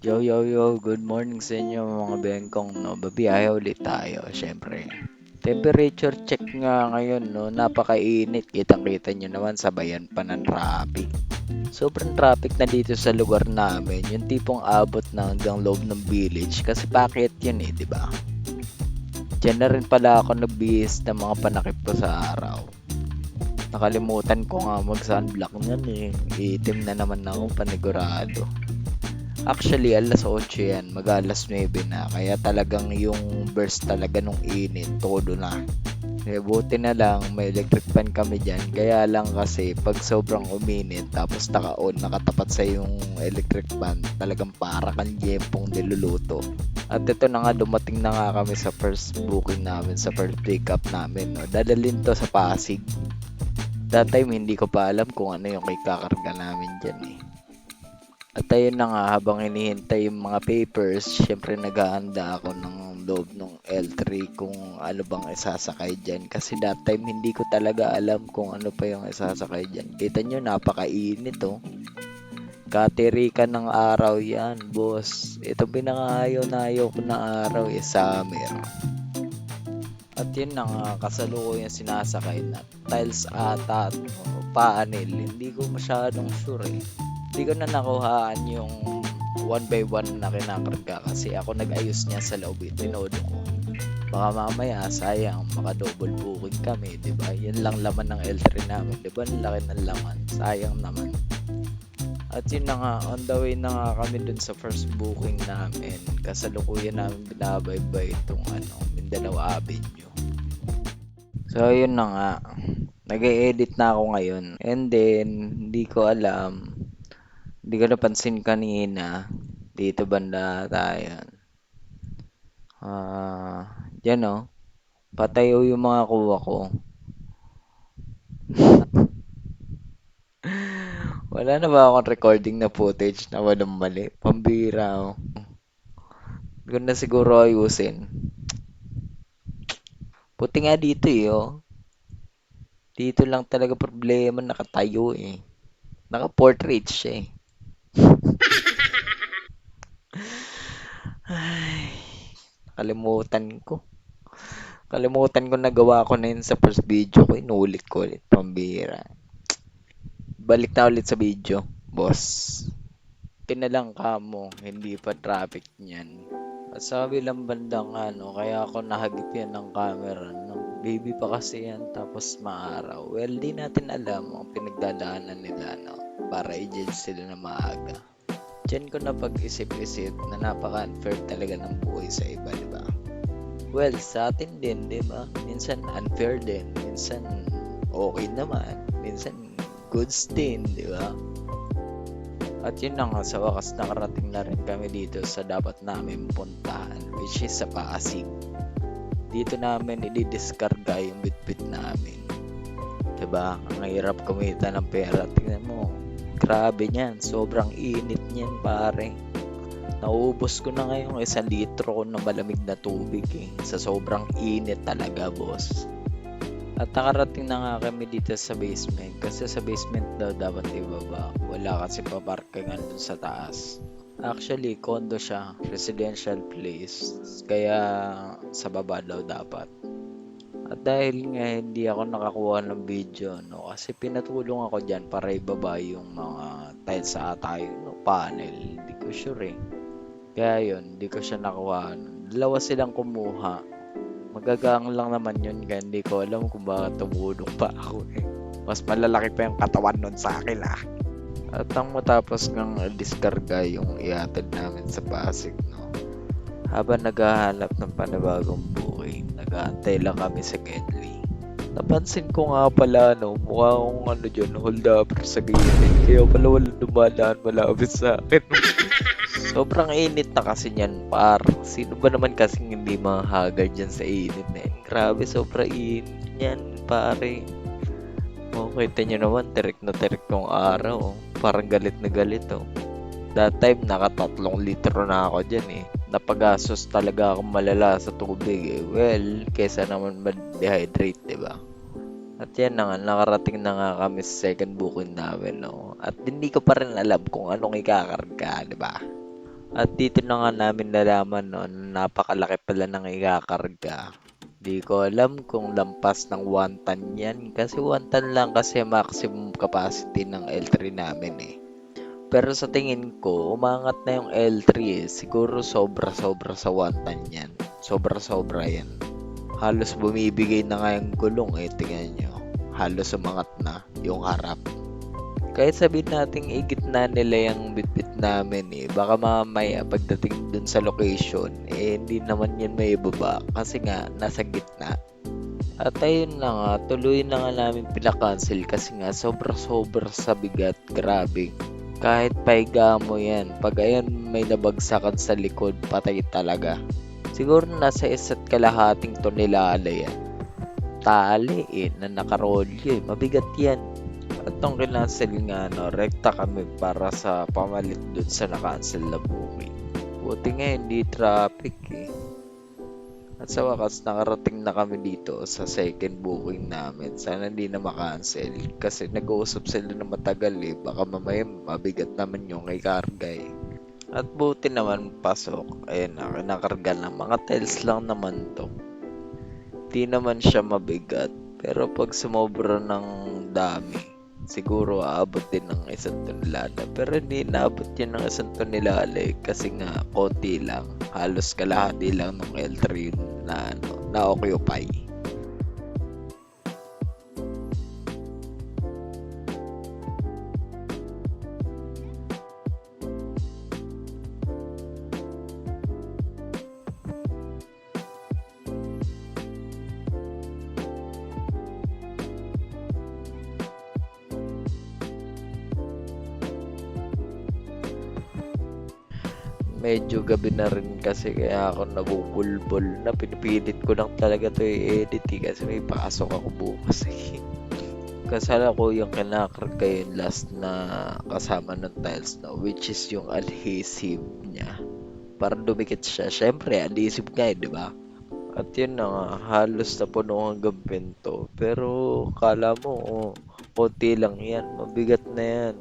Yo, good morning sa inyo mga bengkong, no? Babiyahe ulit tayo, syempre. Temperature check nga ngayon, no? Napakainit, kitang-kita nyo naman, sabayan pa ng traffic. Sobrang traffic na dito sa lugar namin, yung tipong abot na hanggang loob ng village, kasi bakit yun di ba? Diyan na rin pala ako nagbihis ng mga panakip ko sa araw. Nakalimutan ko nga mag-sunblock niyan Itim na naman ako, panigurado. Actually, alas 8 yan, mag-alas 9 na. Kaya talagang yung burst talaga nung init, todo na. Kaya buti na lang, may electric fan kami dyan. Kaya lang kasi, pag sobrang uminit, tapos naka-on, nakatapat sa yung electric fan, talagang para kang yempong niluluto. At ito na nga, dumating na nga kami sa first booking namin, sa first pick up namin. No? Dadalhin to sa Pasig. That time, hindi ko pa alam kung ano yung ikakarga namin dyan At ayun na nga, habang hinihintay yung mga papers, syempre naghahanda ako ng loob ng L3 kung ano bang isasakay dyan. Kasi that time hindi ko talaga alam kung ano pa yung isasakay dyan. Kita nyo, napakainit Katirikan ng araw yan, boss. Ito pinakaayaw na ayaw ko na araw summer. At yun na nga, kasalukuyan sinasakay na tiles ata at panel. Hindi ko masyadong sure Hindi ko na nakuhaan yung one by one na kinakarga kasi ako nag-ayos niya sa loob tinodo ko. Baka mamaya sayang maka double booking kami, 'di ba? Yan lang laman ng L3 namin, 'di ba? Ang laki ng laman, sayang naman. At yun na nga, on the way na nga kami dun sa first booking namin. Kasalukuyan namin binabaybay itong Mindanao Avenue. So yun na nga, nag-e-edit na ako ngayon. And then, hindi ko alam Hindi ko napansin kanina. Dito banda tayo. Yan Patayo yung mga kuha ko. Wala na ba akong recording na footage na walang mali? Pambira Hindi ko na siguro ayusin. Puti nga dito Dito lang talaga problema nakatayo Naka-portrait siya Ay, nakalimutan ko. Kalimutan ko nagawa ko na yun sa first video ko. Inulit ko ulit. Pambira. Balik na ulit sa video, boss. Tinalang ka mo, hindi pa traffic niyan. At sa kabilang bandang kaya ako nahagip yan ng camera. No? Baby pa kasi yan, tapos maaraw. Well, di natin alam ang pinagdadaanan nila, para i-judge sila na maaga. Diyan ko na pag-isip-isip na napaka-unfair talaga ng buhay sa iba, di ba? Well, sa atin din, di ba? Minsan unfair din, minsan okay naman, minsan goods din, di ba? At yun na nga, sa wakas nakarating na rin kami dito sa dapat namin puntahan, which is sa Pasig. Dito namin i-discarga yung bitbit namin. Diba? Ang hirap kumita ng pera. Tingnan mo, grabe niyan. Sobrang init niyan, pare. Naubos ko na ngayon 1 litro ko na malamig na tubig Sa sobrang init talaga, boss. At nakarating na nga kami dito sa basement kasi sa basement daw dapat ibaba. Wala kasi paparkingan dun sa taas. Actually, condo siya, residential place. Kaya sa baba daw dapat. At dahil nga hindi ako nakakuha ng video, kasi pinatulong ako dyan para ibaba yung mga tiles sa ata yung panel. Hindi ko sure Kaya yun, hindi ko siya nakuha. Dalawa silang kumuha. Magagang lang naman yun kaya hindi ko alam kung bakit tumulong pa ako Mas malalaki pa yung katawan nun sa akin At ang matapos ng diskarga yung iatid namin sa Pasig Habang naghahanap ng panibagong booking, nag-aantay lang kami sa Gedli. Napansin ko nga pala mukha akong dyan, hold up sa gilid. Kaya pala wala dumadaan malapit sa akin. Sobrang init na kasi niyan, par. Sino ba naman kasing hindi mahagard dyan sa init Grabe, sobrang init niyan, pare. Kita nyo naman, tirik na tirik yung araw. Parang galit na galit That time, naka 3 litro na ako dyan Napagasos talaga akong malala sa tubig Well, kesa naman ma-dehydrate, diba? At yan na nga, nakarating na nga kami sa second booking namin At hindi ko pa rin alam kung anong ikakarga, diba? At dito na nga namin nalaman no, na napakalaki pala ng ikakarga. Di ko alam kung lampas ng 1 ton yan. Kasi 1 ton lang kasi maximum capacity ng L3 namin eh. Pero sa tingin ko, umangat na yung L3 eh. Siguro sobra-sobra sa 1 ton yan. Sobra-sobra yan. Halos bumibigay na nga yung gulong eh. Tingnan nyo. Halos umangat na yung harap. Kahit sabihin nating igitna nila yung bitbit namin eh, baka mamaya pagdating dun sa location, eh hindi naman yun may ibaba kasi nga nasa gitna. At ayun na nga, tuloy na nga namin pinakancel kasi nga sobra-sobra sa bigat, grabe. Kahit paiga mo yan, pag ayan may nabagsakan sa likod, patay talaga. Siguro nasa isa't kalahating tonelada yan. Tali eh, na nakarolyo eh, mabigat yan. At nung kinancel nga, no, rekta kami para sa pamalit dun sa na-cancel na booking. Buti nga hindi traffic eh. At sa wakas, nakarating na kami dito sa second booking namin. Sana hindi na makancel kasi nag-uusap sila na matagal eh. Baka mamaya mabigat naman yung kay karga eh. At buti naman pasok. Ayun na, kinakarga na. Mga tiles lang naman to. Di naman siya mabigat. Pero pag sumobra ng dami, siguro aabot din ng 1 tonelada. Pero hindi naabot yun ng 1 tonelada eh, kasi nga konti lang. Halos kalahati lang ng L3 na, na-occupy. Medyo gabi na rin kasi kaya ako nabubulbol na pinipilit ko lang talaga to i-edit eh, kasi may pasok ako bukas eh. Kasala ko yung kinakarga yung last na kasama ng tiles na which is yung adhesive niya. Para dumikit siya. Syempre, adhesive nga eh, di ba? At yun na nga, halos na puno hanggang pinto. Pero kala mo, oh, konti lang yan. Mabigat na yan.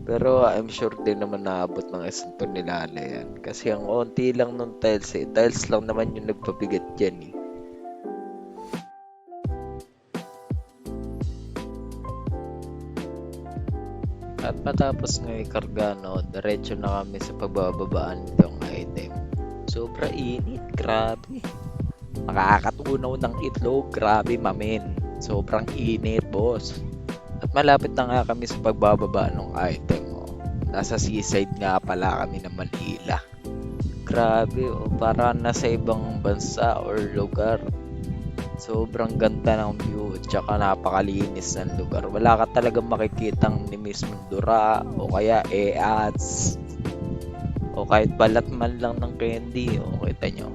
Pero I'm sure din naman naabot ng 1 tonelada yan. Kasi ang onti lang nung tiles eh. Tiles lang naman yung nagpabigat dyan eh. At matapos nga ikarga no, diretso na kami sa pagbababaan nitong item. Sobra init, grabe. Makakatunaw ng itlog, grabe mamen. Sobrang init, boss. At malapit na nga kami sa pagbababa ng item. Oh. Nasa seaside nga pala kami ng Manila. Grabe, oh, para nasa ibang bansa or lugar. Sobrang ganda ng view, tsaka napakalinis ng lugar. Wala ka talagang makikitang ni mismong dura, o kaya e-ads, o kahit balat man lang ng candy. O kita nyo,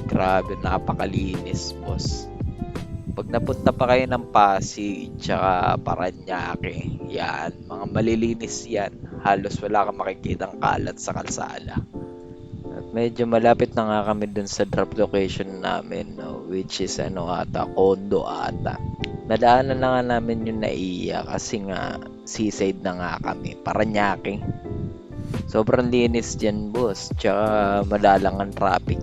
grabe, napakalinis, boss. Pag napunta pa kayo ng Pasig, tsaka Paranaque, yan, mga malilinis yan. Halos wala kang makikitang kalat sa kalsada. At medyo malapit na nga kami dun sa drop location namin, no, which is ano ata, condo ata. Nadaanan na nga namin yung naiya kasi nga seaside na nga kami, Paranaque. Sobrang linis dyan, boss, tsaka madalang ang traffic.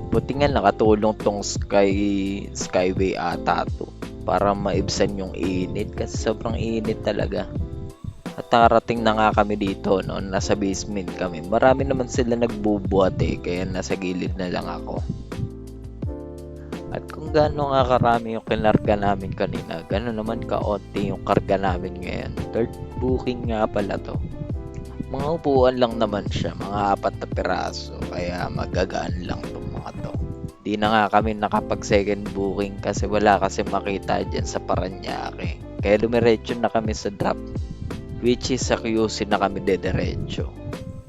Buti nga nakatulong tong skyway ata to para maibsan yung init kasi sobrang init talaga. At nakarating na nga kami dito, no, nasa basement kami. Marami naman sila nagbubuhat eh, kaya nasa gilid na lang ako. At kung gaano nga karami yung kinarga namin kanina, gano'n naman kaunti yung karga namin ngayon. Third booking nga pala to. Mga upuan lang naman siya, mga 4 na piraso, kaya magagaan lang tong mga to. Di na nga kami nakapag second booking kasi wala kasi makita dyan sa Paranaque. Kaya dumiretso na kami sa drop, which is sa QC na kami dediretso.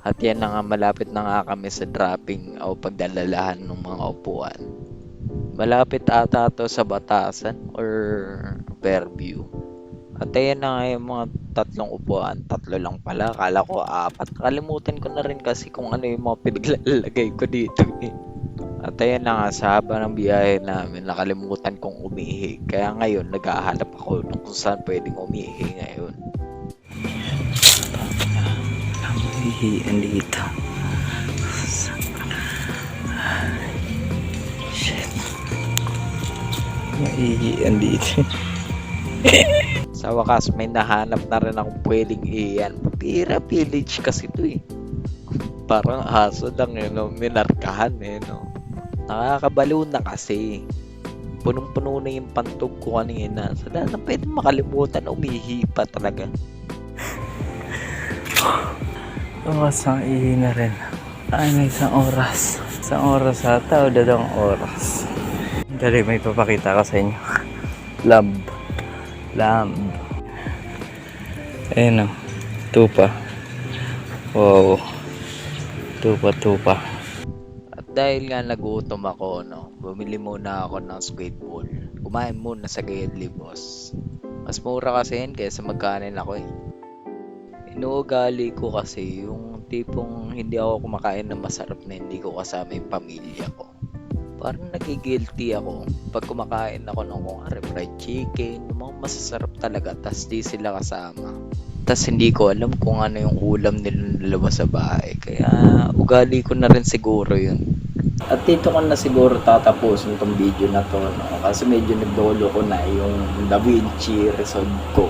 At yan na nga, malapit na nga kami sa dropping o pagdalalahan ng mga upuan. Malapit ata to sa Batasan or Fairview. At ayan na nga yung mga 3 upuan. 3 lang pala. Kala ko 4. Kalimutan ko na rin kasi kung ano yung mga pinaglalagay ko dito eh. At ayan na nga, sa haba ng biyahe namin, nakalimutan kong umihi. Kaya ngayon, naghahanap ako kung saan pwedeng umihi ngayon. Hihian dito. Iiyan dito. Sa wakas, may nahanap na rin akong pwedeng iyan. Pira village kasi to eh. Parang aso lang eh, no? Minarkahan eh, no? Nakakabaliw na kasi. Punong-puno na yung pantog ko kanina. So, na pwede makalimutan, umihi pa talaga. Tumasang ihi na rin. Ay, may isang oras. Isang oras ata o dadang oras. Dali, may papakita ko sa inyo. Lamb. Ayun o. Tupa. Wow. Tupa. At dahil nga nagutom ako, no, bumili muna ako ng squid ball. Kumain muna sa Gayadli, boss. Mas mura kasi yun kaysa magkanin ako eh. Inuugali ko kasi yung tipong hindi ako kumakain ng masarap na hindi ko kasama yung pamilya ko. Parang nagigilty ako pag kumakain ako ng kung fried chicken, yung mga masasarap talaga, tas di sila kasama. Tas hindi ko alam kung ano yung ulam nilang dalawa sa bahay. Kaya ugali ko na rin siguro yun. At dito ko na siguro tatapusin tong video na to, no? Kasi medyo nagdolo ko na yung Da Vinci Resolve ko.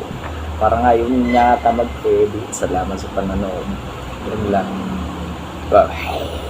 Para nga yun yata mag-edit. Salamat sa panonood. Yun lang. Bye.